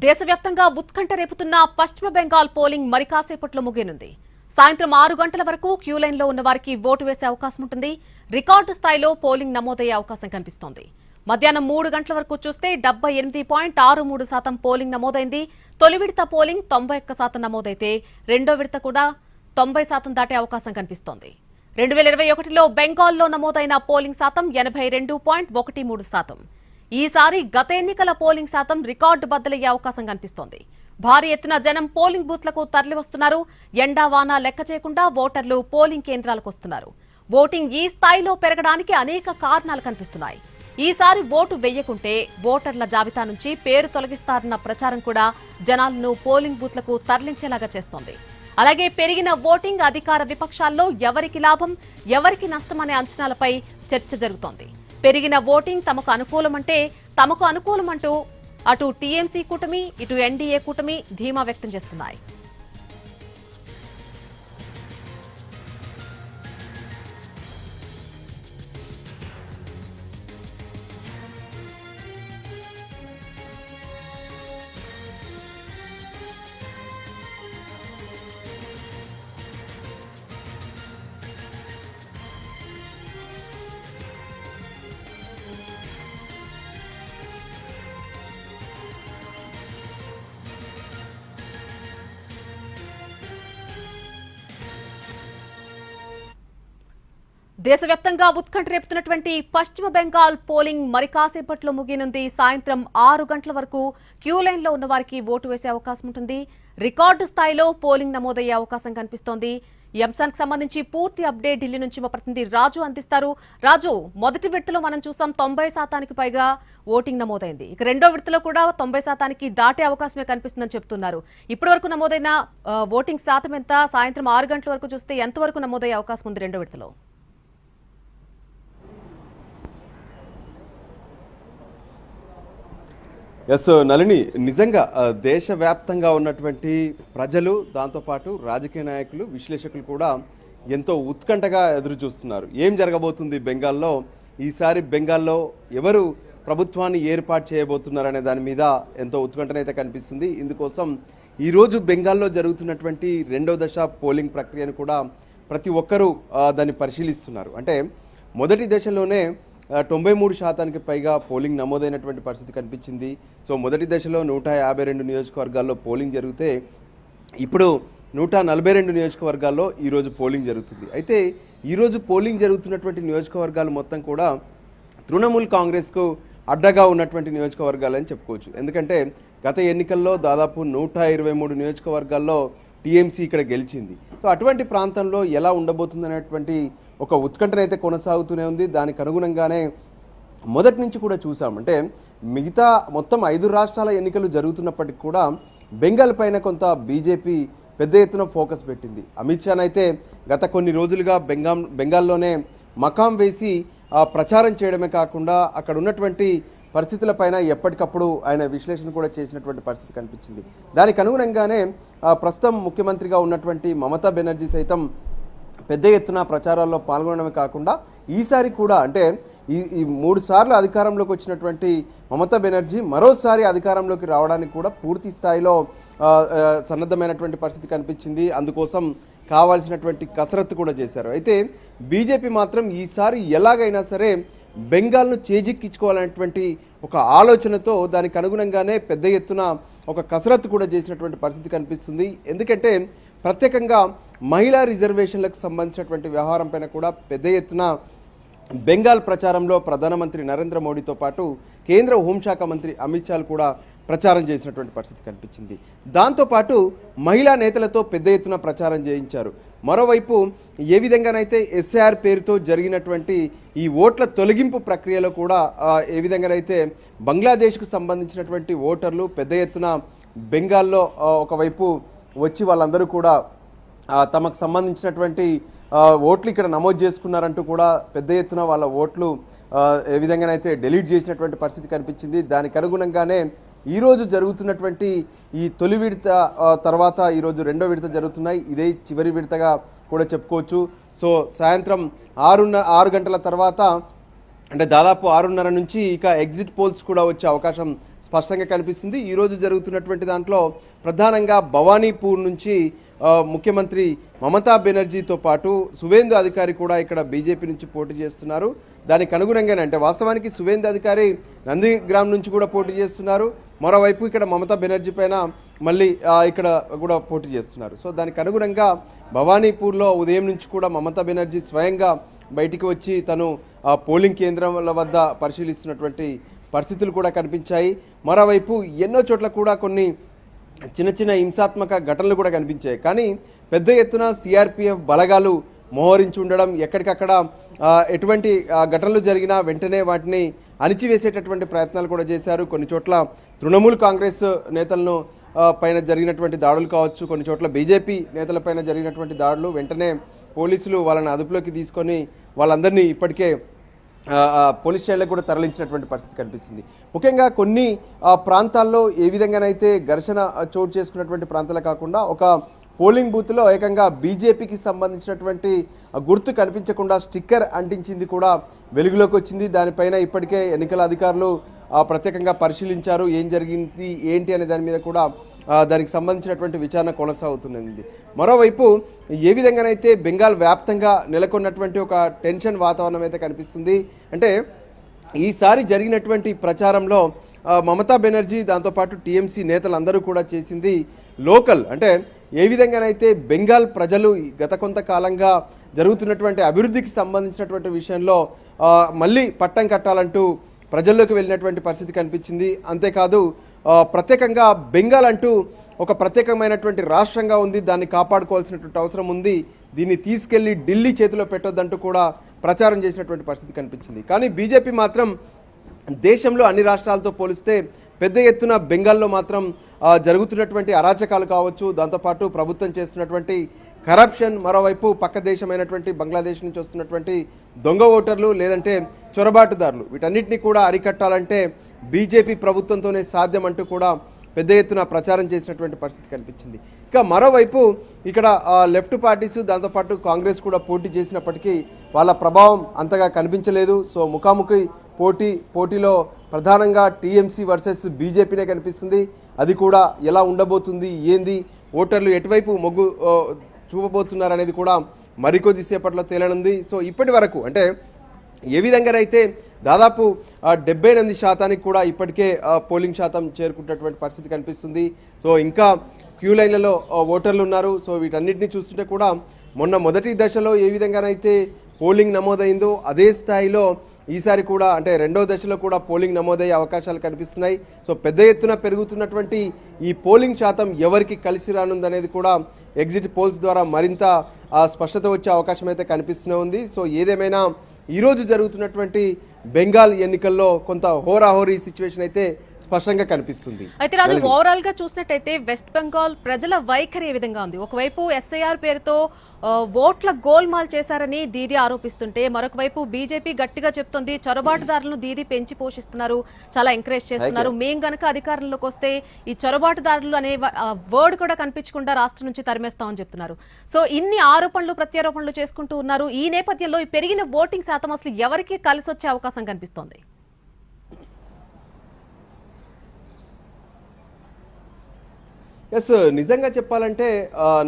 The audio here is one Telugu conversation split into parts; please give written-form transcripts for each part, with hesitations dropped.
దేశవ్యాప్తంగా ఉత్కంఠ రేపుతున్న పశ్చిమ బెంగాల్ పోలింగ్ మరి కాసేపట్లో ముగియనుంది. సాయంత్రం 6 గంటల వరకు క్యూ లైన్లో ఉన్న వారికి ఓటు వేసే అవకాశం ఉంటుంది. రికార్డు స్థాయిలో పోలింగ్ నమోదయ్యే అవకాశం కనిపిస్తోంది. మధ్యాహ్నం 3 గంటల వరకు చూస్తే 78.63% పోలింగ్ నమోదైంది. తొలి విడత పోలింగ్ 91% నమోదైతే రెండో విడత కూడా 90% దాటే అవకాశం కనిపిస్తోంది. 2021లో బెంగాల్లో నమోదైన పోలింగ్ శాతం 82.13%. ఈసారి గత ఎన్నికల పోలింగ్ శాతం రికార్డు బద్దలయ్యే అవకాశం కనిపిస్తోంది. భారీ ఎత్తున జనం పోలింగ్ బూత్లకు తరలివస్తున్నారు. ఎండా వాన లెక్క చేయకుండా ఓటర్లు పోలింగ్ కేంద్రాలకు వస్తున్నారు. ఓటింగ్ ఈ స్థాయిలో పెరగడానికి అనేక కారణాలు కనిపిస్తున్నాయి. ఈసారి ఓటు వెయ్యకుంటే ఓటర్ల జాబితా నుంచి పేరు తొలగిస్తారన్న ప్రచారం కూడా జనాలను పోలింగ్ బూత్లకు తరలించేలాగా చేస్తోంది. అలాగే పెరిగిన ఓటింగ్ అధికార విపక్షాల్లో ఎవరికి లాభం ఎవరికి నష్టమనే అంచనాలపై చర్చ జరుగుతోంది. పెరిగిన ఓటింగ్ తమకు అనుకూలమంటూ అటు టీఎంసీ కూటమి ఇటు ఎన్డీఏ కూటమి ధీమా వ్యక్తం చేస్తున్నాయి. దేశవ్యాప్తంగా ఉత్కంఠ రేపుతున్నటువంటి పశ్చిమ బెంగాల్ పోలింగ్ మరి కాసేపట్లో ముగియనుంది. సాయంత్రం 6 గంటల వరకు క్యూ లైన్లో ఉన్న వారికి ఓటు వేసే అవకాశం ఉంటుంది. రికార్డు స్థాయిలో పోలింగ్ నమోదయ్యే అవకాశం కనిపిస్తోంది. ఈ అంశానికి సంబంధించి పూర్తి అప్డేట్ ఢిల్లీ నుంచి మా ప్రతినిధి రాజు అందిస్తారు. రాజు, మొదటి విడతలో మనం చూసాం 90% పైగా ఓటింగ్ నమోదైంది. ఇక రెండో విడతలో కూడా 90% దాటే అవకాశమే కనిపిస్తుందని చెప్తున్నారు. ఇప్పటి వరకు నమోదైన ఓటింగ్ శాతం ఎంత? సాయంత్రం 6 గంటల వరకు చూస్తే ఎంతవరకు నమోదయ్యే అవకాశం ఉంది రెండో విడతలో? ఎస్ నళిని, నిజంగా దేశవ్యాప్తంగా ఉన్నటువంటి ప్రజలు, దాంతోపాటు రాజకీయ నాయకులు, విశ్లేషకులు కూడా ఎంతో ఉత్కంఠగా ఎదురు చూస్తున్నారు. ఏం జరగబోతుంది బెంగాల్లో, ఈసారి బెంగాల్లో ఎవరు ప్రభుత్వాన్ని ఏర్పాటు చేయబోతున్నారనే దాని మీద ఎంతో ఉత్కంఠనైతే కనిపిస్తుంది. ఇందుకోసం ఈరోజు బెంగాల్లో జరుగుతున్నటువంటి రెండో దశ పోలింగ్ ప్రక్రియను కూడా ప్రతి ఒక్కరూ దాన్ని పరిశీలిస్తున్నారు. అంటే మొదటి దశలోనే 93% పైగా పోలింగ్ నమోదైనటువంటి పరిస్థితి కనిపించింది. సో మొదటి దశలో 152 నియోజకవర్గాల్లో పోలింగ్ జరిగితే ఇప్పుడు 142 నియోజకవర్గాల్లో ఈరోజు పోలింగ్ జరుగుతుంది. అయితే ఈరోజు పోలింగ్ జరుగుతున్నటువంటి నియోజకవర్గాలు మొత్తం కూడా తృణమూల్ కాంగ్రెస్కు అడ్డగా ఉన్నటువంటి నియోజకవర్గాలని చెప్పుకోవచ్చు. ఎందుకంటే గత ఎన్నికల్లో దాదాపు 123 నియోజకవర్గాల్లో టీఎంసీ ఇక్కడ గెలిచింది. సో అటువంటి ప్రాంతంలో ఎలా ఉండబోతుందనేటువంటి ఒక ఉత్కంఠనైతే కొనసాగుతూనే ఉంది. దానికి అనుగుణంగానే మొదటి నుంచి కూడా చూసాం. అంటే మిగతా మొత్తం 5 రాష్ట్రాల ఎన్నికలు జరుగుతున్నప్పటికీ కూడా బెంగాల్ పైన కొంత బీజేపీ పెద్ద ఎత్తున ఫోకస్ పెట్టింది. అమిత్ షాన్ అయితే గత కొన్ని రోజులుగా బెంగాల్లోనే మకాం వేసి ప్రచారం చేయడమే కాకుండా అక్కడ ఉన్నటువంటి పరిస్థితులపైన ఎప్పటికప్పుడు ఆయన విశ్లేషణ కూడా చేసినటువంటి పరిస్థితి కనిపించింది. దానికి అనుగుణంగానే ప్రస్తుతం ముఖ్యమంత్రిగా ఉన్నటువంటి మమతా బెనర్జీ సైతం పెద్ద ఎత్తున ప్రచారాల్లో పాల్గొనడమే కాకుండా ఈసారి కూడా అంటే ఈ 3 సార్లు అధికారంలోకి వచ్చినటువంటి మమతా బెనర్జీ మరోసారి అధికారంలోకి రావడానికి కూడా పూర్తి స్థాయిలో సన్నద్ధమైనటువంటి పరిస్థితి కనిపించింది. అందుకోసం కావాల్సినటువంటి కసరత్తు కూడా చేశారు. అయితే బీజేపీ మాత్రం ఈసారి ఎలాగైనా సరే బెంగాల్ను చేజిక్కించుకోవాలనేటువంటి ఒక ఆలోచనతో దానికి అనుగుణంగానే పెద్ద ఎత్తున ఒక కసరత్తు కూడా చేసినటువంటి పరిస్థితి కనిపిస్తుంది. ఎందుకంటే ప్రత్యేకంగా మహిళా రిజర్వేషన్లకు సంబంధించినటువంటి వ్యవహారం పైన కూడా పెద్ద ఎత్తున బెంగాల్ ప్రచారంలో ప్రధానమంత్రి నరేంద్ర మోడీతో పాటు కేంద్ర హోంశాఖ మంత్రి అమిత్ షా కూడా ప్రచారం చేసినటువంటి పరిస్థితి కనిపించింది. దాంతోపాటు మహిళా నేతలతో పెద్ద ఎత్తున ప్రచారం చేయించారు. మరోవైపు ఏ విధంగానైతే ఎస్ఐఆర్ పేరుతో జరిగినటువంటి ఈ ఓట్ల తొలగింపు ప్రక్రియలో కూడా ఏ విధంగానైతే బంగ్లాదేశ్కు సంబంధించినటువంటి ఓటర్లు పెద్ద ఎత్తున బెంగాల్లో ఒకవైపు వచ్చి వాళ్ళందరూ కూడా తమకు సంబంధించినటువంటి ఓట్లు ఇక్కడ నమోదు చేసుకున్నారంటూ కూడా పెద్ద ఎత్తున వాళ్ళ ఓట్లు ఏ విధంగానైతే డిలీట్ చేసినటువంటి పరిస్థితి కనిపించింది. దానికి అనుగుణంగానే ఈరోజు జరుగుతున్నటువంటి ఈ తొలి విడత తర్వాత ఈరోజు రెండో విడత జరుగుతున్నాయి. ఇదే చివరి విడతగా కూడా చెప్పుకోవచ్చు. సో సాయంత్రం 6 గంటల తర్వాత అంటే దాదాపు 6:30 నుంచి ఇక ఎగ్జిట్ పోల్స్ కూడా వచ్చే అవకాశం స్పష్టంగా కనిపిస్తుంది. ఈరోజు జరుగుతున్నటువంటి దాంట్లో ప్రధానంగా భవానీపూర్ నుంచి ముఖ్యమంత్రి మమతా బెనర్జీతో పాటు సువేందు అధికారి కూడా ఇక్కడ బీజేపీ నుంచి పోటీ చేస్తున్నారు. దానికి అనుగుణంగానే అంటే వాస్తవానికి సువేందు అధికారి నందిగ్రామ్ నుంచి కూడా పోటీ చేస్తున్నారు. మరోవైపు ఇక్కడ మమతా బెనర్జీ పైన మళ్ళీ ఇక్కడ కూడా పోటీ చేస్తున్నారు. సో దానికి అనుగుణంగా భవానీపూర్లో ఉదయం నుంచి కూడా మమతా బెనర్జీ స్వయంగా బయటికి వచ్చి తను పోలింగ్ కేంద్రాల వద్ద పరిశీలిస్తున్నటువంటి పరిస్థితులు కూడా కనిపించాయి. మరోవైపు ఎన్నో చోట్ల కూడా కొన్ని చిన్న చిన్న హింసాత్మక ఘటనలు కూడా కనిపించాయి. కానీ పెద్ద ఎత్తున సిఆర్పిఎఫ్ బలగాలు మోహరించి ఉండడం, ఎక్కడికక్కడ ఎటువంటి ఘటనలు జరిగినా వెంటనే వాటిని అణిచివేసేటటువంటి ప్రయత్నాలు కూడా చేశారు. కొన్ని చోట్ల తృణమూల్ కాంగ్రెస్ నేతలను పైన జరిగినటువంటి దాడులు కావచ్చు, కొన్ని చోట్ల బీజేపీ నేతలపైన జరిగినటువంటి దాడులు వెంటనే పోలీసులు వాళ్ళని అదుపులోకి తీసుకొని వాళ్ళందరినీ ఇప్పటికే పోలీస్ స్టేషన్లకు కూడా తరలించినటువంటి పరిస్థితి కనిపిస్తుంది. ముఖ్యంగా కొన్ని ప్రాంతాల్లో ఏ విధంగానైతే ఘర్షణ చోటు చేసుకున్నటువంటి ప్రాంతాలు కాకుండా ఒక పోలింగ్ బూత్లో ఏకంగా బీజేపీకి సంబంధించినటువంటి గుర్తు కనిపించకుండా స్టిక్కర్ అంటించింది కూడా వెలుగులోకి వచ్చింది. దానిపైన ఇప్పటికే ఎన్నికల అధికారులు ప్రత్యేకంగా పరిశీలించారు. ఏం జరిగింది ఏంటి అనే దాని మీద కూడా దానికి సంబంధించినటువంటి విచారణ కొనసాగుతున్నది. మరోవైపు ఏ విధంగానైతే బెంగాల్ వ్యాప్తంగా నెలకొన్నటువంటి ఒక టెన్షన్ వాతావరణం అయితే కనిపిస్తుంది. అంటే ఈసారి జరిగినటువంటి ప్రచారంలో మమతా బెనర్జీ దాంతోపాటు టీఎంసీ నేతలందరూ కూడా చేసింది లోకల్, అంటే ఏ విధంగానైతే బెంగాల్ ప్రజలు గత కొంతకాలంగా జరుగుతున్నటువంటి అభివృద్ధికి సంబంధించినటువంటి విషయంలో మళ్ళీ పట్టం కట్టాలంటూ ప్రజల్లోకి వెళ్ళినటువంటి పరిస్థితి కనిపించింది. అంతేకాదు ప్రత్యేకంగా బెంగాల్ అంటూ ఒక ప్రత్యేకమైనటువంటి రాష్ట్రంగా ఉంది, దాన్ని కాపాడుకోవాల్సినటువంటి అవసరం ఉంది, దీన్ని తీసుకెళ్లి ఢిల్లీ చేతిలో పెట్టొద్దంటూ కూడా ప్రచారం చేసినటువంటి పరిస్థితి కనిపించింది. కానీ బీజేపీ మాత్రం దేశంలో అన్ని రాష్ట్రాలతో పోలిస్తే పెద్ద ఎత్తున బెంగాల్లో మాత్రం జరుగుతున్నటువంటి అరాచకాలు కావచ్చు, దాంతోపాటు ప్రభుత్వం చేస్తున్నటువంటి కరప్షన్, మరోవైపు పక్క దేశమైనటువంటి బంగ్లాదేశ్ నుంచి వస్తున్నటువంటి దొంగ ఓటర్లు లేదంటే చొరబాటుదారులు, వీటన్నిటిని కూడా అరికట్టాలంటే బీజేపీ ప్రభుత్వంతోనే సాధ్యం అంటూ కూడా పెద్ద ఎత్తున ప్రచారం చేసినటువంటి పరిస్థితి కనిపించింది. ఇక మరోవైపు ఇక్కడ లెఫ్ట్ పార్టీస్ దాంతోపాటు కాంగ్రెస్ కూడా పోటీ చేసినప్పటికీ వాళ్ళ ప్రభావం అంతగా కనిపించలేదు. సో ముఖాముఖి పోటీలో ప్రధానంగా టీఎంసీ వర్సెస్ బీజేపీనే కనిపిస్తుంది. అది కూడా ఎలా ఉండబోతుంది, ఏంది, ఓటర్లు ఎటువైపు మొగ్గు చూపబోతున్నారు అనేది కూడా మరికొద్ది సేపట్లో తేలనుంది. సో ఇప్పటి వరకు అంటే ఏ విధంగానైతే దాదాపు 78% కూడా ఇప్పటికే పోలింగ్ శాతం చేరుకున్నటువంటి పరిస్థితి కనిపిస్తుంది. సో ఇంకా క్యూ లైన్లలో ఓటర్లు ఉన్నారు. సో వీటన్నిటిని చూస్తుంటే కూడా మొదటి దశలో ఏ విధంగానైతే పోలింగ్ నమోదైందో అదే స్థాయిలో ఈసారి కూడా అంటే రెండో దశలో కూడా పోలింగ్ నమోదయ్యే అవకాశాలు కనిపిస్తున్నాయి. సో పెద్ద ఎత్తున పెరుగుతున్నటువంటి ఈ పోలింగ్ శాతం ఎవరికి కలిసి రానుందనేది కూడా ఎగ్జిట్ పోల్స్ ద్వారా మరింత స్పష్టత వచ్చే అవకాశం అయితే కనిపిస్తూనే ఉంది. సో ఏదేమైనా ఈరోజు జరుగుతున్నటువంటి బెంగాల్ ఎన్నికల్లో కొంత హోరాహోరీ సిచ్యువేషన్ అయితే స్పష్టంగా కనిపిస్తుంది. అయితే రాజు, ఓవరాల్ గా చూసినట్టయితే వెస్ట్ బెంగాల్ ప్రజల వైఖరి ఏ విధంగా ఉంది? ఒకవైపు ఎస్ఐఆర్ పేరుతో ఓట్ల గోల్మాల్ చేశారని దీదీ ఆరోపిస్తుంటే, మరొక వైపు బీజేపీ గట్టిగా చెప్తోంది చొరబాటుదారులను దీదీ పెంచి పోషిస్తున్నారు, చాలా ఎంకరేజ్ చేస్తున్నారు, మేం గనక అధికారంలోకి వస్తే ఈ చొరబాటుదారులు అనే వర్డ్ కూడా కనిపించకుండా రాష్ట్రం నుంచి తరిమేస్తామని చెప్తున్నారు. సో ఇన్ని ఆరోపణలు ప్రత్యారోపణలు చేసుకుంటూ ఉన్నారు. ఈ నేపథ్యంలో ఈ పెరిగిన ఓటింగ్ శాతం అసలు ఎవరికి కలిసి వచ్చే అవకాశం కనిపిస్తోంది? ఎస్, నిజంగా చెప్పాలంటే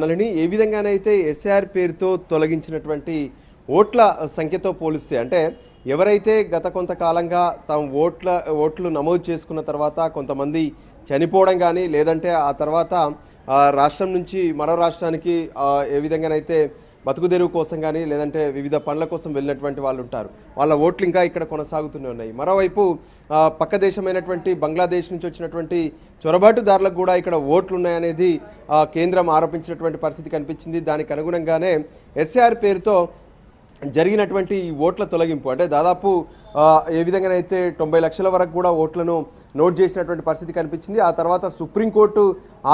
నళిని ఏ విధంగానైతే ఎస్ఆర్ పేరుతో తొలగించినటువంటి ఓట్ల సంఖ్యతో పోలిస్తే, అంటే ఎవరైతే గత కొంతకాలంగా తమ ఓట్లు నమోదు చేసుకున్న తర్వాత కొంతమంది చనిపోవడం కానీ లేదంటే ఆ తర్వాత రాష్ట్రం నుంచి మరో రాష్ట్రానికి ఏ విధంగానైతే బతుకుదెరువు కోసం కానీ లేదంటే వివిధ పనుల కోసం వెళ్ళినటువంటి వాళ్ళు ఉంటారు, వాళ్ళ ఓట్లు ఇంకా ఇక్కడ కొనసాగుతూనే ఉన్నాయి. మరోవైపు పక్క దేశమైనటువంటి బంగ్లాదేశ్ నుంచి వచ్చినటువంటి చొరబాటుదారులకు కూడా ఇక్కడ ఓట్లు ఉన్నాయనేది కేంద్రం ఆరోపించినటువంటి పరిస్థితి కనిపించింది. దానికి అనుగుణంగానే ఎస్ఆర్ పేరుతో జరిగినటువంటి ఈ ఓట్ల తొలగింపు, అంటే దాదాపు ఏ విధంగానైతే 90 లక్షల వరకు కూడా ఓట్లను నోట్ చేసినటువంటి పరిస్థితి కనిపించింది. ఆ తర్వాత సుప్రీంకోర్టు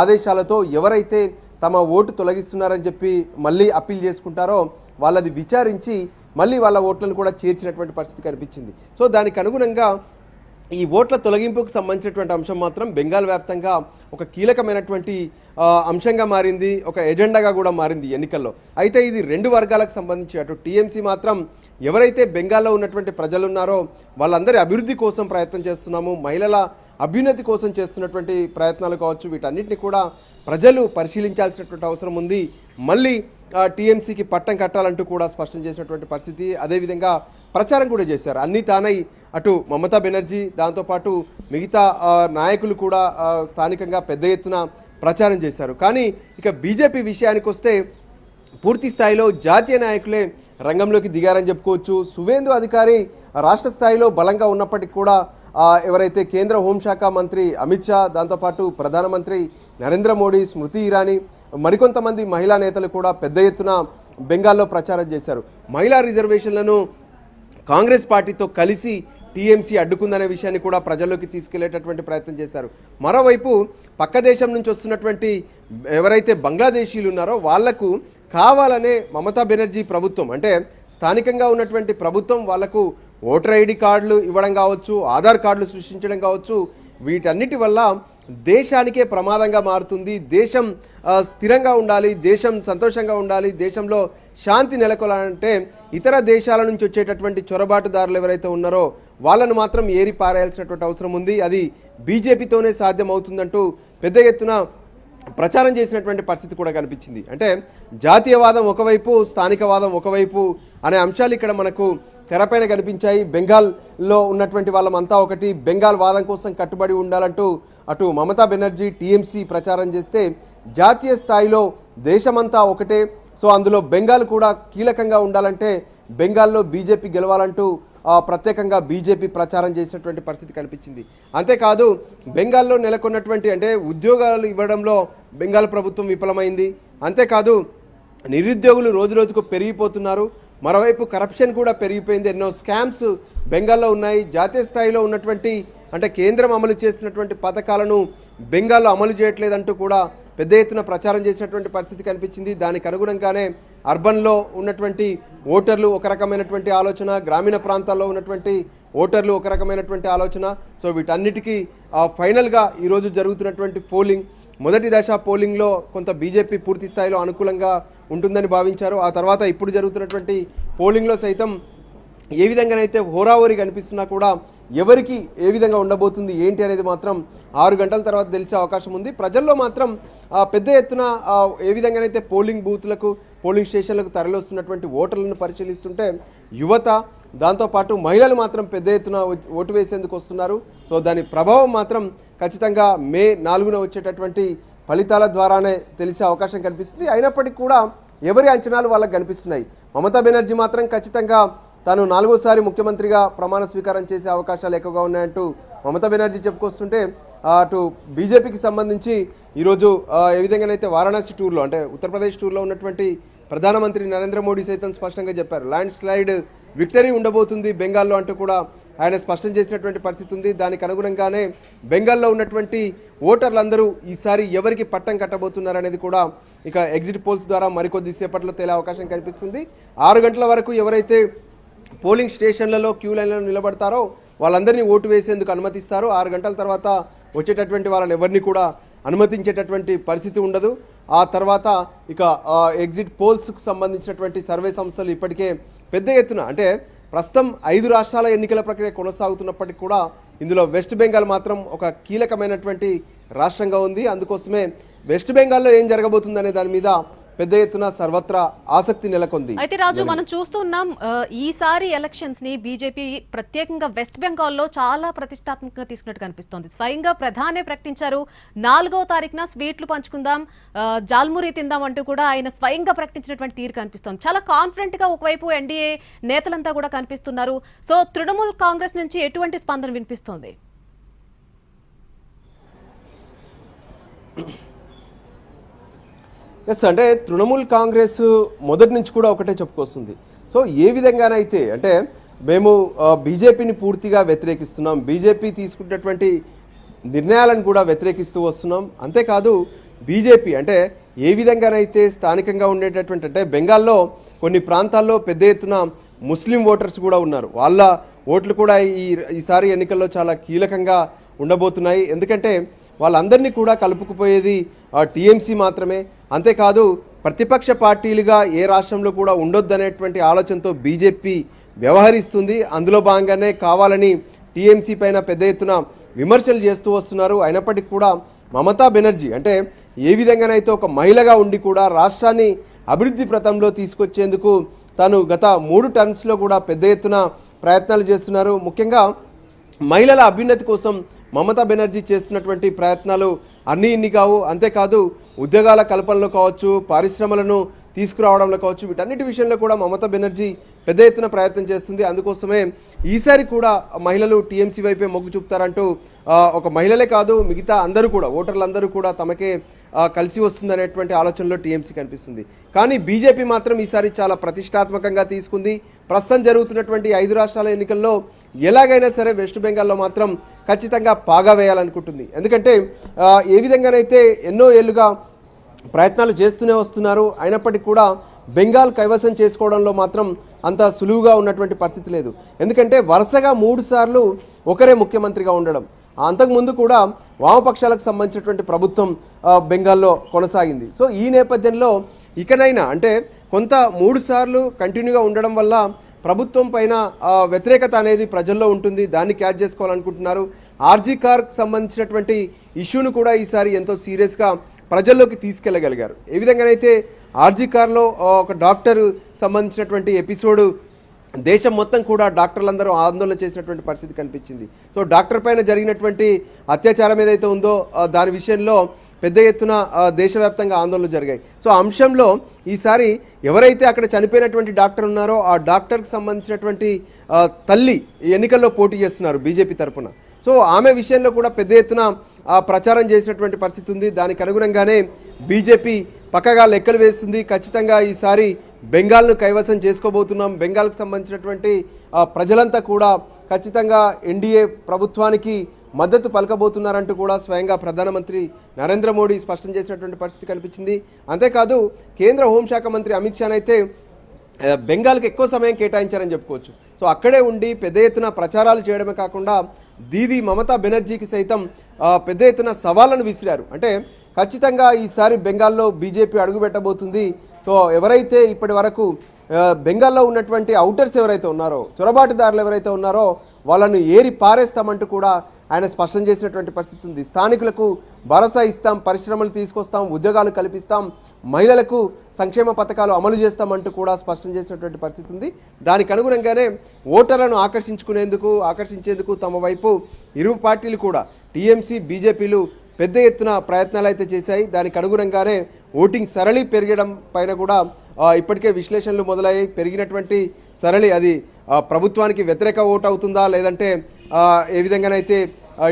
ఆదేశాలతో ఎవరైతే తమ ఓటు తొలగిస్తున్నారని చెప్పి మళ్ళీ అప్పీల్ చేసుకుంటారో వాళ్ళది విచారించి మళ్ళీ వాళ్ళ ఓట్లను కూడా చేర్చినటువంటి పరిస్థితి కనిపించింది. సో దానికి అనుగుణంగా ఈ ఓట్ల తొలగింపుకు సంబంధించినటువంటి అంశం మాత్రం బెంగాల్ వ్యాప్తంగా ఒక కీలకమైనటువంటి అంశంగా మారింది, ఒక ఎజెండాగా కూడా మారింది ఎన్నికల్లో. అయితే ఇది రెండు వర్గాలకు సంబంధించి అటు టీఎంసీ మాత్రం ఎవరైతే బెంగాల్లో ఉన్నటువంటి ప్రజలు ఉన్నారో వాళ్ళందరి అభివృద్ధి కోసం ప్రయత్నం చేస్తున్నాము, మహిళల అభ్యున్నతి కోసం చేస్తున్నటువంటి ప్రయత్నాలు కావచ్చు, వీటన్నిటిని కూడా ప్రజలు పరిశీలించాల్సినటువంటి అవసరం ఉంది. మళ్ళీ టీఎంసీకి పట్టం కట్టాలంటూ కూడా స్పష్టం చేసినటువంటి పరిస్థితి. అదేవిధంగా ప్రచారం కూడా చేశారు. అన్నీ తానై అటు మమతా బెనర్జీ దాంతోపాటు మిగతా నాయకులు కూడా స్థానికంగా పెద్ద ఎత్తున ప్రచారం చేశారు. కానీ ఇక బీజేపీ విషయానికి వస్తే పూర్తి స్థాయిలో జాతీయ నాయకులే రంగంలోకి దిగారని చెప్పుకోవచ్చు. సువేందు అధికారి రాష్ట్ర స్థాయిలో బలంగా ఉన్నప్పటికీ కూడా ఎవరైతే కేంద్ర హోంశాఖ మంత్రి అమిత్ షా, దాంతోపాటు ప్రధానమంత్రి నరేంద్ర మోడీ, స్మృతి ఇరానీ, మరికొంతమంది మహిళా నేతలు కూడా పెద్ద ఎత్తున బెంగాల్లో ప్రచారం చేశారు. మహిళా రిజర్వేషన్లను కాంగ్రెస్ పార్టీతో కలిసి టీఎంసీ అడ్డుకుందనే విషయాన్ని కూడా ప్రజల్లోకి తీసుకెళ్లేటటువంటి ప్రయత్నం చేశారు. మరోవైపు పక్క దేశం నుంచి వస్తున్నటువంటి ఎవరైతే బంగ్లాదేశీలు ఉన్నారో వాళ్లకు కావాలనే మమతా బెనర్జీ ప్రభుత్వం, అంటే స్థానికంగా ఉన్నటువంటి ప్రభుత్వం వాళ్లకు ఓటర్ ఐడి కార్డులు ఇవ్వడం కావచ్చు, ఆధార్ కార్డులు సృష్టించడం కావచ్చు, వీటన్నిటి వల్ల దేశానికే ప్రమాదంగా మారుతుంది. దేశం స్థిరంగా ఉండాలి, దేశం సంతోషంగా ఉండాలి, దేశంలో శాంతి నెలకొలాలంటే ఇతర దేశాల నుంచి వచ్చేటటువంటి చొరబాటుదారులు ఎవరైతే ఉన్నారో వాళ్ళను మాత్రం ఏరి పారేయాల్సినటువంటి అవసరం ఉంది. అది బీజేపీతోనే సాధ్యం అవుతుందంటూ పెద్ద ఎత్తున ప్రచారం చేసినటువంటి పరిస్థితి కూడా కనిపించింది. అంటే జాతీయవాదం ఒకవైపు, స్థానికవాదం ఒకవైపు అనే అంశాలు ఇక్కడ మనకు తెరపైన కనిపించాయి. బెంగాల్లో ఉన్నటువంటి వాళ్ళమంతా ఒకటి, బెంగాల్ వాదం కోసం కట్టుబడి ఉండాలంటూ అటు మమతా బెనర్జీ టీఎంసీ ప్రచారం చేస్తే, జాతీయ స్థాయిలో దేశమంతా ఒకటే, సో అందులో బెంగాల్ కూడా కీలకంగా ఉండాలంటే బెంగాల్లో బీజేపీ గెలవాలంటూ ప్రత్యేకంగా బీజేపీ ప్రచారం చేసినటువంటి పరిస్థితి కనిపించింది. అంతేకాదు బెంగాల్లో నెలకొన్నటువంటి, అంటే ఉద్యోగాలు ఇవ్వడంలో బెంగాల్ ప్రభుత్వం విఫలమైంది. అంతేకాదు నిరుద్యోగులు రోజు రోజుకు పెరిగిపోతున్నారు. మరోవైపు కరప్షన్ కూడా పెరిగిపోయింది. ఎన్నో స్కామ్స్ బెంగాల్లో ఉన్నాయి. జాతీయ స్థాయిలో ఉన్నటువంటి, అంటే కేంద్రం అమలు చేస్తున్నటువంటి పథకాలను బెంగాల్లో అమలు చేయట్లేదంటూ కూడా పెద్ద ఎత్తున ప్రచారం చేసినటువంటి పరిస్థితి కనిపించింది. దానికి అనుగుణంగానే అర్బన్లో ఉన్నటువంటి ఓటర్లు ఒక రకమైనటువంటి ఆలోచన, గ్రామీణ ప్రాంతాల్లో ఉన్నటువంటి ఓటర్లు ఒక రకమైనటువంటి ఆలోచన. సో వీటన్నిటికీ ఫైనల్గా ఈరోజు జరుగుతున్నటువంటి పోలింగ్, మొదటి దశ పోలింగ్లో కొంత బీజేపీ పూర్తి స్థాయిలో అనుకూలంగా ఉంటుందని భావించారు. ఆ తర్వాత ఇప్పుడు జరుగుతున్నటువంటి పోలింగ్లో సైతం ఏ విధంగానైతే హోరాహోరీ కనిపిస్తున్నా కూడా ఎవరికి ఏ విధంగా ఉండబోతుంది ఏంటి అనేది మాత్రం 6 గంటల తర్వాత తెలిసే అవకాశం ఉంది. ప్రజల్లో మాత్రం పెద్ద ఎత్తున ఏ విధంగానైతే పోలింగ్ బూత్లకు, పోలింగ్ స్టేషన్లకు తరలిస్తున్నటువంటి ఓటర్లను పరిశీలిస్తుంటే యువత, దాంతోపాటు మహిళలు మాత్రం పెద్ద ఎత్తున ఓటు వేసేందుకు వస్తున్నారు. సో దాని ప్రభావం మాత్రం ఖచ్చితంగా మే 4న వచ్చేటటువంటి ఫలితాల ద్వారానే తెలిసే అవకాశం కనిపిస్తుంది. అయినప్పటికీ కూడా ఎవరి అంచనాలు వాళ్ళకి కనిపిస్తున్నాయి. మమతా బెనర్జీ మాత్రం ఖచ్చితంగా తాను 4వసారి ముఖ్యమంత్రిగా ప్రమాణ స్వీకారం చేసే అవకాశాలు ఎక్కువగా ఉన్నాయంటూ మమతా బెనర్జీ చెప్పుకొస్తుంటే, అటు బీజేపీకి సంబంధించి ఈరోజు ఏ విధంగానైతే వారణాసి టూర్లో, అంటే ఉత్తరప్రదేశ్ టూర్లో ఉన్నటువంటి ప్రధానమంత్రి నరేంద్ర మోడీ సైతం స్పష్టంగా చెప్పారు, ల్యాండ్ స్లైడ్ విక్టరీ ఉండబోతుంది బెంగాల్లో అంటూ కూడా ఆయన స్పష్టం చేసినటువంటి పరిస్థితి ఉంది. దానికి అనుగుణంగానే బెంగాల్లో ఉన్నటువంటి ఓటర్లందరూ ఈసారి ఎవరికి పట్టం కట్టబోతున్నారనేది కూడా ఇక ఎగ్జిట్ పోల్స్ ద్వారా మరికొద్ది సేపట్లో తేలే అవకాశం కనిపిస్తుంది. 6 గంటల వరకు ఎవరైతే పోలింగ్ స్టేషన్లలో క్యూ లైన్లలో నిలబడతారో వాళ్ళందరినీ ఓటు వేసేందుకు అనుమతిస్తారు. 6 గంటల తర్వాత వచ్చేటటువంటి వాళ్ళని ఎవరిని కూడా అనుమతించేటటువంటి పరిస్థితి ఉండదు. ఆ తర్వాత ఇక ఎగ్జిట్ పోల్స్కు సంబంధించినటువంటి సర్వే సంస్థలు ఇప్పటికే పెద్ద ఎత్తున, అంటే ప్రస్తుతం 5 రాష్ట్రాల ఎన్నికల ప్రక్రియ కొనసాగుతున్నప్పటికీ కూడా ఇందులో వెస్ట్ బెంగాల్ మాత్రం ఒక కీలకమైనటువంటి రాష్ట్రంగా ఉంది. అందుకోసమే వెస్ట్ బెంగాల్లో ఏం జరగబోతుందనే దాని మీద పెద్ద ఎత్తున సర్వత్రా ఆసక్తి నెలకొంది. అయితే రాజు, మనం చూస్తున్నాం ఈసారి ఎలక్షన్స్ ని బీజేపీ ప్రత్యేకంగా వెస్ట్ బెంగాల్లో చాలా ప్రతిష్టాత్మకంగా తీసుకున్నట్టు కనిపిస్తోంది. స్వయంగా ప్రధానే ప్రకటించారు, 4వ తారీఖున స్వీట్లు పంచుకుందాం, జాల్మురి తిందాం అంటూ కూడా ఆయన స్వయంగా ప్రకటించినటువంటి తీరు కనిపిస్తోంది. చాలా కాన్ఫిడెంట్ గా ఒకవైపు ఎన్డీఏ నేతలంతా కూడా కనిపిస్తున్నారు. సో తృణమూల్ కాంగ్రెస్ నుంచి ఎటువంటి స్పందన వినిపిస్తోంది? ఎస్, అంటే తృణమూల్ కాంగ్రెస్ మొదటి నుంచి కూడా ఒకటే చెప్పుకొస్తుంది. సో ఏ విధంగానైతే, అంటే మేము బీజేపీని పూర్తిగా వ్యతిరేకిస్తున్నాం, బీజేపీ తీసుకున్నటువంటి నిర్ణయాలను కూడా వ్యతిరేకిస్తూ వస్తున్నాం. అంతేకాదు బీజేపీ అంటే ఏ విధంగానైతే స్థానికంగా ఉండేటటువంటి, అంటే బెంగాల్లో కొన్ని ప్రాంతాల్లో పెద్ద ఎత్తున ముస్లిం ఓటర్స్ కూడా ఉన్నారు. వాళ్ళ ఓట్లు కూడా ఈసారి ఎన్నికల్లో చాలా కీలకంగా ఉండబోతున్నాయి. ఎందుకంటే వాళ్ళందరినీ కూడా కలుపుకుపోయేది టీఎంసీ మాత్రమే. అంతేకాదు ప్రతిపక్ష పార్టీలుగా ఏ రాష్ట్రంలో కూడా ఉండొద్దనేటువంటి ఆలోచనతో బీజేపీ వ్యవహరిస్తుంది. అందులో భాగంగానే కావాలని టీఎంసీ పైన పెద్ద ఎత్తున విమర్శలు చేస్తూ వస్తున్నారు. అయినప్పటికీ కూడా మమతా బెనర్జీ అంటే ఏ విధంగానైతే ఒక మహిళగా ఉండి కూడా రాష్ట్రాన్ని అభివృద్ధి పథంలో తీసుకొచ్చేందుకు తాను గత 3 టర్మ్స్లో కూడా పెద్ద ఎత్తున ప్రయత్నాలు చేస్తున్నారు. ముఖ్యంగా మహిళల అభ్యున్నతి కోసం మమతా బెనర్జీ చేస్తున్నటువంటి ప్రయత్నాలు అన్నీ ఇన్ని కావు. అంతేకాదు ఉద్యోగాల కల్పనలో కావచ్చు, పరిశ్రమలను తీసుకురావడంలో కావచ్చు, వీటన్నిటి విషయంలో కూడా మమతా బెనర్జీ పెద్ద ఎత్తున ప్రయత్నం చేస్తుంది. అందుకోసమే ఈసారి కూడా మహిళలు టీఎంసీ వైపే మొగ్గు చూపుతారంటూ ఒక మహిళలే కాదు మిగతా అందరూ కూడా ఓటర్లందరూ కూడా తమకే కలిసి వస్తుందనేటువంటి ఆలోచనలో టీఎంసీ కనిపిస్తుంది. కానీ బీజేపీ మాత్రం ఈసారి చాలా ప్రతిష్టాత్మకంగా తీసుకుంది. ప్రస్తుతం జరుగుతున్నటువంటి 5 రాష్ట్రాల ఎన్నికల్లో ఎలాగైనా సరే వెస్ట్ బెంగాల్లో మాత్రం ఖచ్చితంగా పాగా వేయాలనుకుంటుంది. ఎందుకంటే ఏ విధంగానైతే ఎన్నో ఏళ్లుగా ప్రయత్నాలు చేస్తూనే వస్తున్నారు. అయినప్పటికీ కూడా బెంగాల్ కైవసం చేసుకోవడంలో మాత్రం అంత సులువుగా ఉన్నటువంటి పరిస్థితి లేదు. ఎందుకంటే వరుసగా 3 సార్లు ఒకరే ముఖ్యమంత్రిగా ఉండడం, అంతకుముందు కూడా వామపక్షాలకు సంబంధించినటువంటి ప్రభుత్వం బెంగాల్లో కొనసాగింది. సో ఈ నేపథ్యంలో ఇకనైనా అంటే కొంత 3 సార్లు కంటిన్యూగా ఉండడం వల్ల ప్రభుత్వం పైన వ్యతిరేకత అనేది ప్రజల్లో ఉంటుంది. దాన్ని క్యాచ్ చేసుకోవాలనుకుంటున్నారు. ఆర్జీ కార్కి సంబంధించినటువంటి ఇష్యూను కూడా ఈసారి ఎంతో సీరియస్గా ప్రజల్లోకి తీసుకెళ్లగలిగారు. ఏ విధంగానైతే ఆర్జీ కార్లో ఒక డాక్టర్ సంబంధించినటువంటి ఎపిసోడ్ దేశం మొత్తం కూడా డాక్టర్లందరూ ఆందోళన చేసినటువంటి పరిస్థితి కనిపించింది. సో డాక్టర్ పైన జరిగినటువంటి అత్యాచారం ఏదైతే ఉందో దాని విషయంలో పెద్ద ఎత్తున దేశవ్యాప్తంగా ఆందోళనలు జరిగాయి. సో అంశంలో ఈసారి ఎవరైతే అక్కడ చనిపోయినటువంటి డాక్టర్ ఉన్నారో ఆ డాక్టర్కి సంబంధించినటువంటి తల్లి ఎన్నికల్లో పోటీ చేస్తున్నారు బీజేపీ తరఫున. సో ఆమె విషయంలో కూడా పెద్ద ఎత్తున ప్రచారం చేసినటువంటి పరిస్థితి ఉంది. దానికి అనుగుణంగానే బీజేపీ పక్కగా లెక్కలు వేస్తుంది. ఖచ్చితంగా ఈసారి బెంగాల్ను కైవసం చేసుకోబోతున్నాం. బెంగాల్కి సంబంధించినటువంటి ప్రజలంతా కూడా ఖచ్చితంగా ఎన్డీఏ ప్రభుత్వానికి మద్దతు పలకబోతున్నారంటూ కూడా స్వయంగా ప్రధానమంత్రి నరేంద్ర మోడీ స్పష్టం చేసినటువంటి పరిస్థితి కనిపించింది. అంతేకాదు కేంద్ర హోంశాఖ మంత్రి అమిత్ షా అయితే బెంగాల్కి ఎక్కువ సమయం కేటాయించారని చెప్పుకోవచ్చు. సో అక్కడే ఉండి పెద్ద ఎత్తున ప్రచారాలు చేయడమే కాకుండా దీది మమతా బెనర్జీకి సైతం పెద్ద ఎత్తున సవాళ్లను విసిరారు. అంటే ఖచ్చితంగా ఈసారి బెంగాల్లో బీజేపీ అడుగుపెట్టబోతుంది. సో ఎవరైతే ఇప్పటి వరకు బెంగాల్లో ఉన్నటువంటి ఔటర్స్ ఎవరైతే ఉన్నారో, చొరబాటుదారులు ఎవరైతే ఉన్నారో వాళ్ళను ఏరి పారేస్తామంటూ కూడా ఆయన స్పష్టం చేసినటువంటి పరిస్థితి ఉంది. స్థానికులకు భరోసా ఇస్తాం, పరిశ్రమలు తీసుకొస్తాం, ఉద్యోగాలు కల్పిస్తాం, మహిళలకు సంక్షేమ పథకాలు అమలు చేస్తామంటూ కూడా స్పష్టం చేసినటువంటి పరిస్థితి ఉంది. దానికి అనుగుణంగానే ఓటర్లను ఆకర్షించేందుకు తమ వైపు ఇరు పార్టీలు కూడా టీఎంసీ బీజేపీలు పెద్ద ఎత్తున ప్రయత్నాలు అయితే చేశాయి. దానికి అనుగుణంగానే ఓటింగ్ సరళి పెరగడం పైన కూడా ఇప్పటికే విశ్లేషణలు మొదలయ్యాయి. పెరిగినటువంటి సరళి అది ప్రభుత్వానికి వ్యతిరేక ఓటు అవుతుందా, లేదంటే ఏ విధంగానైతే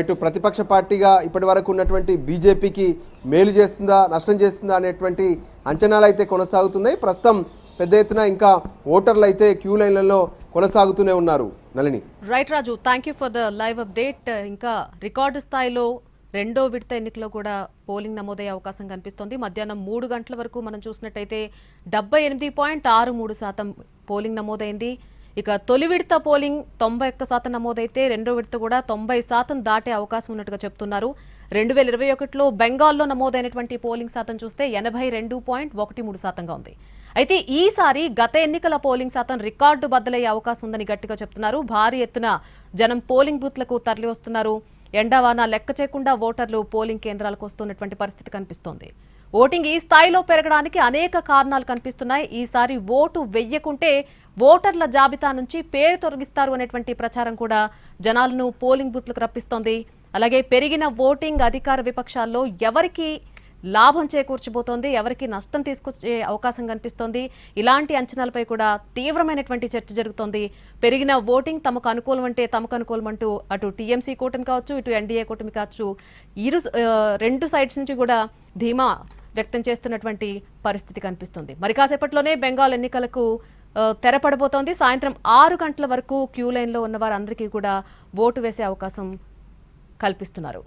ఇటు ప్రతిపక్ష పార్టీగా ఇప్పటి వరకు ఉన్నటువంటి బీజేపీకి మేలు చేస్తుందా, నష్టం చేస్తుందా అనేటువంటి అంచనాలు అయితే కొనసాగుతున్నాయి. ప్రస్తుతం పెద్ద ఎత్తున ఇంకా ఓటర్లు అయితే క్యూ లైన్లలో కొనసాగుతూనే ఉన్నారు. Nalini. Right Raju, thank you for the live update. ఇంకా రికార్డు స్థాయిలో 2వ విడత ఎన్నికలో కూడా పోలింగ్ నమోదయ్యే అవకాశం కనిపిస్తోంది. మధ్యాహ్నం 3 గంటల వరకు మనం చూసినట్టయితే 78.63% పోలింగ్ నమోదైంది. ఇక తొలి విడత పోలింగ్ 91% నమోదైతే 2వ విడత కూడా 90% దాటే అవకాశం ఉన్నట్టుగా చెప్తున్నారు. 2021లో బెంగాల్లో నమోదైనటువంటి పోలింగ్ శాతం చూస్తే 82.13%గా ఉంది. అయితే ఈసారి గత ఎన్నికల పోలింగ్ శాతం రికార్డు బద్దలయ్యే అవకాశం ఉందని గట్టిగా చెప్తున్నారు. భారీ ఎత్తున జనం పోలింగ్ బూత్లకు తరలి వస్తున్నారు. ఎండావాన లెక్క చేయకుండా ఓటర్లు పోలింగ్ కేంద్రాలకు వస్తున్నటువంటి పరిస్థితి కనిపిస్తోంది. ఓటింగ్ ఈ స్థాయిలో పెరగడానికి అనేక కారణాలు కనిపిస్తున్నాయి. ఈసారి ఓటు వెయ్యకుంటే ఓటర్ల జాబితా నుంచి పేరు తొలగిస్తారు అనేటువంటి ప్రచారం కూడా జనాలను పోలింగ్ బూత్లకు రప్పిస్తోంది. అలాగే పెరిగిన ఓటింగ్ అధికార విపక్షాల్లో ఎవరికి లాభం చేకూర్చబోతోంది, ఎవరికి నష్టం తీసుకొచ్చే అవకాశం కనిపిస్తోంది. ఇలాంటి అంచనాలపై కూడా తీవ్రమైనటువంటి చర్చ జరుగుతోంది. పెరిగిన ఓటింగ్ తమకు అనుకూలం అంటే తమకు అనుకూలం అంటూ అటు టీఎంసీ కూటమి కావచ్చు, ఇటు ఎన్డీఏ కూటమి కావచ్చు, రెండు సైడ్స్ నుంచి కూడా ధీమా వ్యక్తం చేస్తున్నటువంటి పరిస్థితి కనిపిస్తుంది. మరి కాసేపట్లోనే బెంగాల్ ఎన్నికలకు తెరపడబోతోంది. సాయంత్రం 6 గంటల వరకు క్యూ లైన్లో ఉన్న వారందరికీ కూడా ఓటు వేసే అవకాశం కల్పిస్తున్నారు.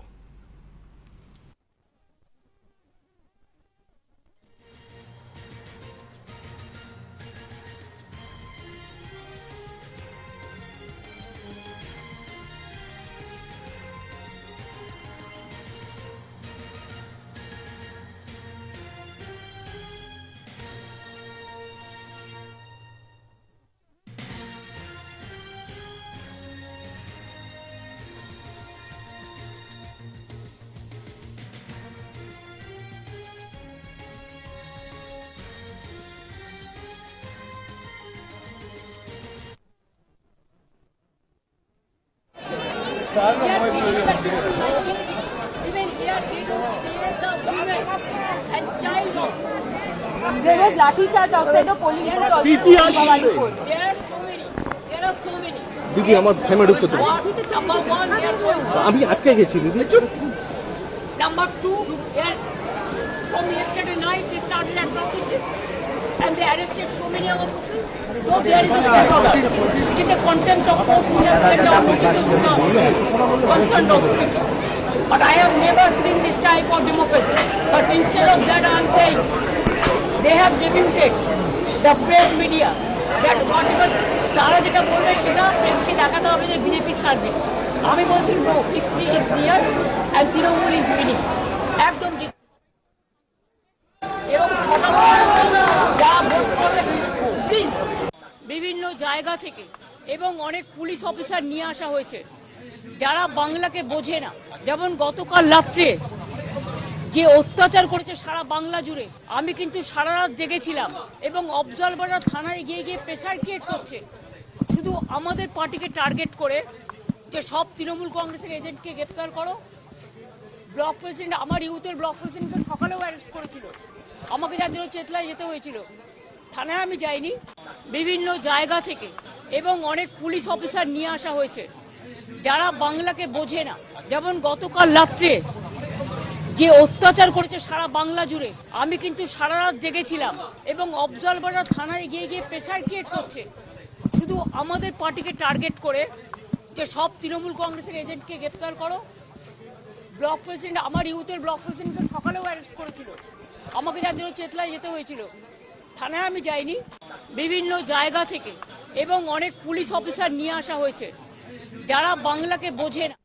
Even here, they don't spare the women and child also. There was lathi charge outside the polling booth also. There are so many. There are so many. দিদি আমার ফেমে ঢুকছে তো Number one, they are going. আমি আটকে গেছি দিদি চুপ Number two, from yesterday night they started atrocities and they arrested so many of us. Though there is a check, it is a contempt of court. We have sent our notices to the concerned authority. But I have never seen this type of democracy. But instead of that, I am saying they have debuted the press media that whatever তারা যেটা বলবে সেটা প্রেসকে দেখাতে হবে যে বিজেপি সার্ভিস। আমি বলছি no, 50 years and Trinamool is winning, একদম জিত। এবং যারা ভোট করবে প্লিজ, বিভিন্ন জায়গা থেকে এবং অনেক পুলিশ অফিসার নিয়ে আসা হয়েছে যারা বাংলাকে বোঝে না। যেমন গতকাল রাত্রে যে অত্যাচার করেছে সারা বাংলা জুড়ে, আমি কিন্তু সারা রাত জেগেছিলাম এবং অবজারভাররা থানায় গিয়ে গিয়ে প্রেসার ক্রিয়েট করছে শুধু আমাদের পার্টিকে টার্গেট করে যে সব তৃণমূল কংগ্রেসের এজেন্টকে গ্রেপ্তার করো। ব্লক প্রেসিডেন্ট, আমার ইউথের ব্লক প্রেসিডেন্টকে সকালেও অ্যারেস্ট করেছিল, আমাকে যার জন্য চেতলায় যেতে হয়েছিল, থানায় আমি যাইনি। বিভিন্ন জায়গা থেকে এবং অনেক পুলিশ অফিসার নিয়ে আসা হয়েছে যারা বাংলাকে বোঝে না। যেমন গতকাল রাত্রে যে অত্যাচার করেছে সারা বাংলা জুড়ে, আমি কিন্তু সারা রাত জেগেছিলাম এবং অবজারভাররা থানায় গিয়ে গিয়ে প্রেসার ক্রিয়েট করছে শুধু আমাদের পার্টিকে টার্গেট করে যে সব তৃণমূল কংগ্রেসের এজেন্টকে গ্রেপ্তার করো। ব্লক প্রেসিডেন্ট, আমার ইউথের ব্লক প্রেসিডেন্টকে সকালেও অ্যারেস্ট করেছিল, আমাকে যার জন্য চেতলায় যেতে হয়েছিল, থানায় আমি যাইনি। বিভিন্ন জায়গা থেকে এবং অনেক পুলিশ অফিসার নিয়ে আসা হয়েছে যারা বাংলাকে বোঝে না।